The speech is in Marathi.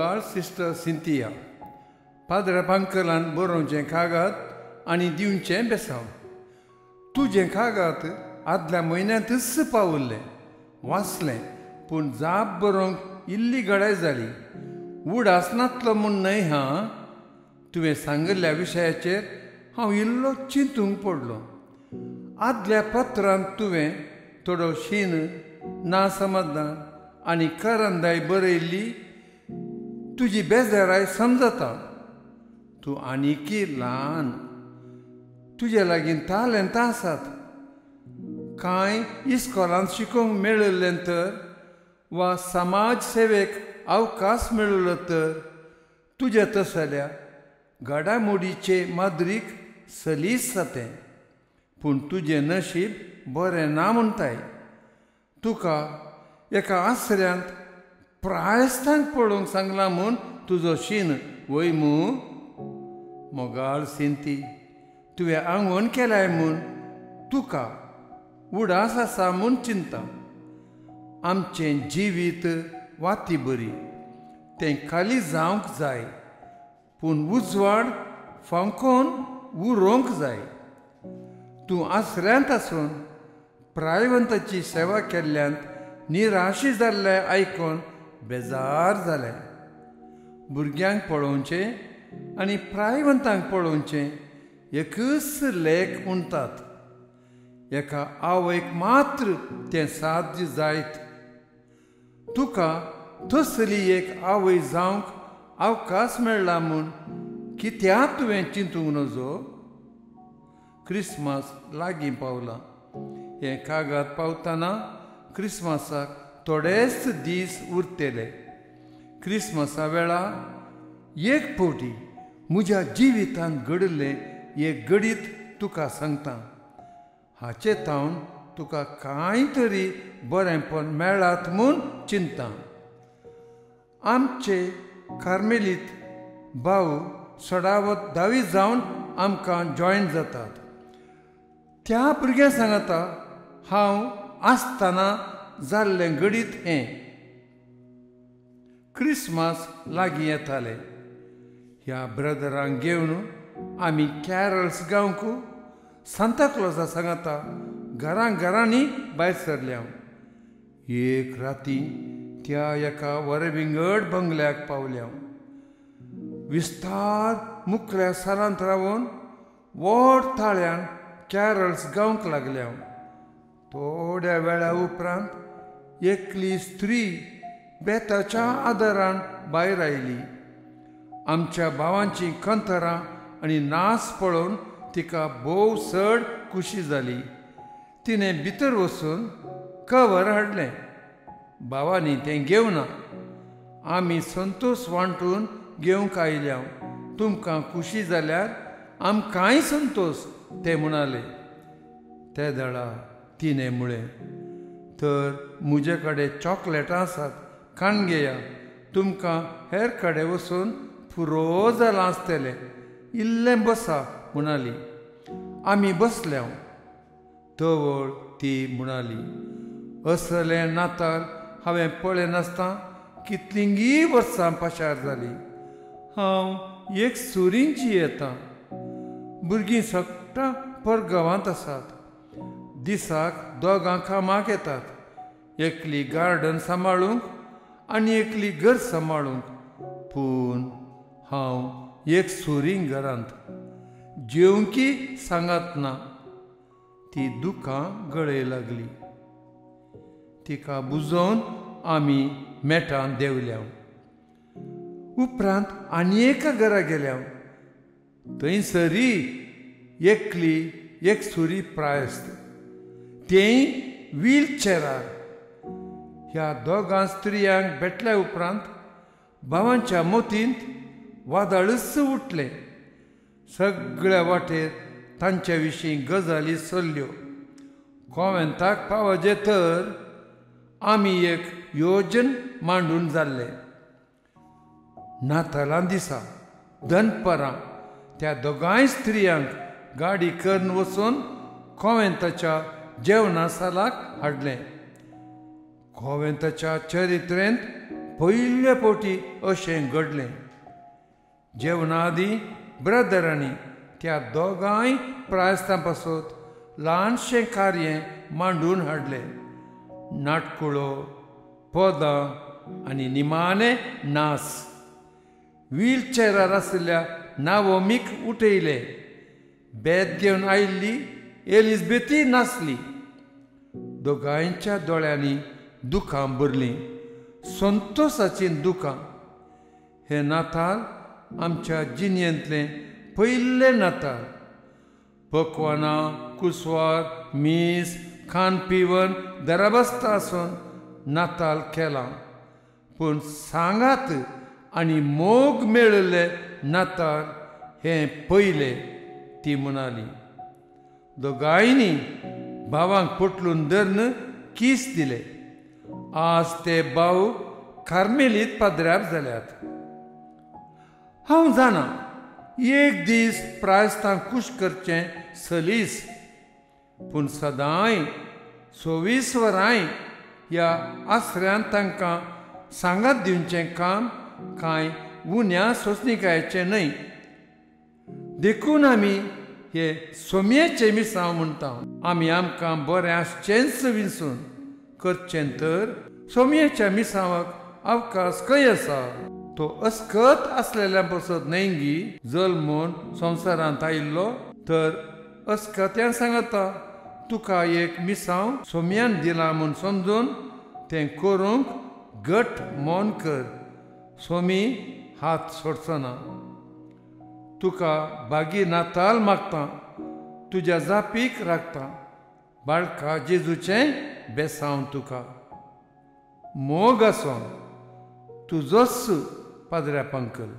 मोगाळ सिस्टर सिंथिया पाद्रा पंकलान बरोवचें कागाद आनी दिवचें बेसांव. तुजें कागाद आदल्या म्हयन्यांतच पावुल्लें वाचलें, पूण जाप बरोवंक इल्ली गडाय जाली. वूड आसनातलो म्हूण न्हय हां. तुवें सांगिल्ल्या विशयाचेर हांव इल्लो चिंतूंक पडलो. आदल्या पत्रांत तुवें थोडो शीन, नासमजदान आनी करंदाय बरयल्ली. तुजी बेजाराय समजता. तूं आनिकी ल्हान. तुजे लागीं तालंतां आसात. कांय इस्कॉलांत शिकोवंक मेळिल्लें तर वा समाज सेवेक अवकाश मेळिल्लो तर तुजे तसल्या घडामोडीचे माद्रीक सलीस जातें. पूण तुजें नशीब बरें ना म्हणटाय. तुका एका आसऱ्यांत प्रायस्तांक पळोवंक सांगलां म्हूण तुजो शीन वय मूं. मोगाळ सिंथी, तुवें आंगवण केल्याय म्हूण तुका उडास आसा म्हूण चिंता. आमचें जिवीत वाती बरी तें खाली जावंक जाय, पूण उजवाड फांकोन उरोवंक जाय. तूं आसऱ्यांत आसून प्रायवंताची सेवा केल्ल्यांत निराशी जाल्लें आयकून बेजार जालें. भुरग्यांक पळोवचें आनी प्रायवंतांक पळोवचें एकच लेख उरतात. एका आवयक मात्र तें साध्य जायत. तुका तसली एक आवय जावंक अवकाश मेळ्ळा म्हूण कित्याक तुवें चिंतूंक नजो? क्रिस्मस लागीं पावला. हें कागाद पावतना क्रिस्मसाक थोडेच दीस उरतले. क्रिस्मसा वेळार एक फावटी म्हज्या जिवितांत घडिल्लें एक घडीत तुका सांगता. हाचे तावन तुका कांय तरी बरेंपण मेळ्ळात म्हूण चिंता. आमचे कार्मेलीत भाव सडावत 10वी जावन आमकां जॉयन जातात. त्या भुरग्यां सांगता हांव आसतना जाल्लें घडीत हें. क्रिस्मस लागीं येतालें. ह्या ब्रदरांक घेवन आमी कॅरल्स गावंक सांताक्लॉजा सांगता घरांनी भायर सरल्या. एक राती त्या एका वरविंगड बंगल्याक पावल्या. विस्तार मुखल्या सालांत रावून व्हड ताळ्यान कॅरल्स गावंक लागल्या. थोड्या वेळा उपरांत एकली स्त्री बेताच्या आदारान भायर आयली. आमच्या भावांची कंतरां आनी नास पळोवन तिका भोव चड खुशी जाली. तिणें भितर वचून कवर हाडलें. भावांनी तें घेवना. आमी संतोश वांटून घेवंक आयल्या. तुमकां खुशी जाल्यार आमकांय संतोश ते म्हणाले. ते दाडा तिणें म्हळें, तर म्हजे कडेन चॉकलेटां आसात, खाण घेया. तुमकां हेर कडेन वचून पुरो जालां आसतलें. इल्लें बसा म्हणाली. आमी बसल्या. तवळ ती म्हणाली, असलें नाताल हांवें पळय नासता कितलींगी वर्सां पाशार जालीं. हांव एक सुरीन जियेतां. भुरगीं सगळ्या परगांवांत आसात. दिसाक 2 कामाक येतात. एकली गार्डन सांबाळूंक आनी एकली घर सांबाळूंक. पूण हांव एक सुरीन घरांत. जेवंकी सांगात ना. ती दुखां गळय लागली. तिका बुजोवन आमी मेटान देंवल्या. उपरांत आनी एका घरा गेल्या. थंयसरी एकली एक सुरी प्रायस्त, तेंय व्हीलचॅरार. ह्या 2 स्त्रियांक भेटल्या उपरांत भावांच्या मोतींत वादळच उठलें. सगळ्या वाटेर तांचे विशीं गजाली चल्ल्यो. कॉवेंताक पावजे तर आमी एक योजन मांडून जाल्ले. नातालां दिसा दनपरां त्या 2 स्त्रियांक गाडी करून वचून कॉवेंताच्या जेवणा सालाक हाडलें. कॉवेंताच्या चरित्रेंत पयले फावटी अशें घडलें. जेवणा आदीं ब्रदरांनी त्या दोगांय प्रायस्तां पासून ल्हानशें कार्य मांडून हाडलें. नाटकुळो, पदां आनी निमाणे नाच. व्हीलचॅरार आशिल्ल्या नावोमीक उठयले. बेत घेवन आयिल्ली एलिझबेथी नाचली. दोगांयच्या दोळ्यांनी दुखां भरलीं, संतोशाचीं दुखां. हें नाताल आमच्या जिणेंतलें पयलें नाताल. पकवानां, कुसवार, मीस, खाण पिवन दराबस्ता आसून नाताल केलां. पूण सांगात आनी मोग मेळिल्लें नाताल हें पयलें, ती म्हणाली. दोगांयनी भावांक पटलून धरून किस दिले. आज ते भाव कार्मेलीत पाद्र्यार जाल्यात. हांव जाणा एक दीस प्रायस्तांक खूश करचें सलीस, पूण सदांय 24 वरांय ह्या आसऱ्यांत तांकां सांगात दिवचें काम कांय उण्या सोंसणिकायेचें न्हय. देखून आमी हे सोमयेचें मिसांव म्हणटा. आमी आमकां बरें आसचेंच विंसून करचें तर सोमयेच्या मिसावाक अवकाश खंय आसा. तो अस्कत आसलेल्या पासून न्हयंगी जल्मून संवसारांत आयिल्लो, तर अस्कत्यान सांगता तुका एक मिसांव सोमयान दिलां म्हूण समजून तें करूंक घट मोन कर. सोमी हात सोडचो ना. तुका बागी नाताल मागता, तुज्या जापीक राखता. बाळका जेजूचें बेसांव तुका. मोग आसोन तुजोच पाद्र्या पंकल.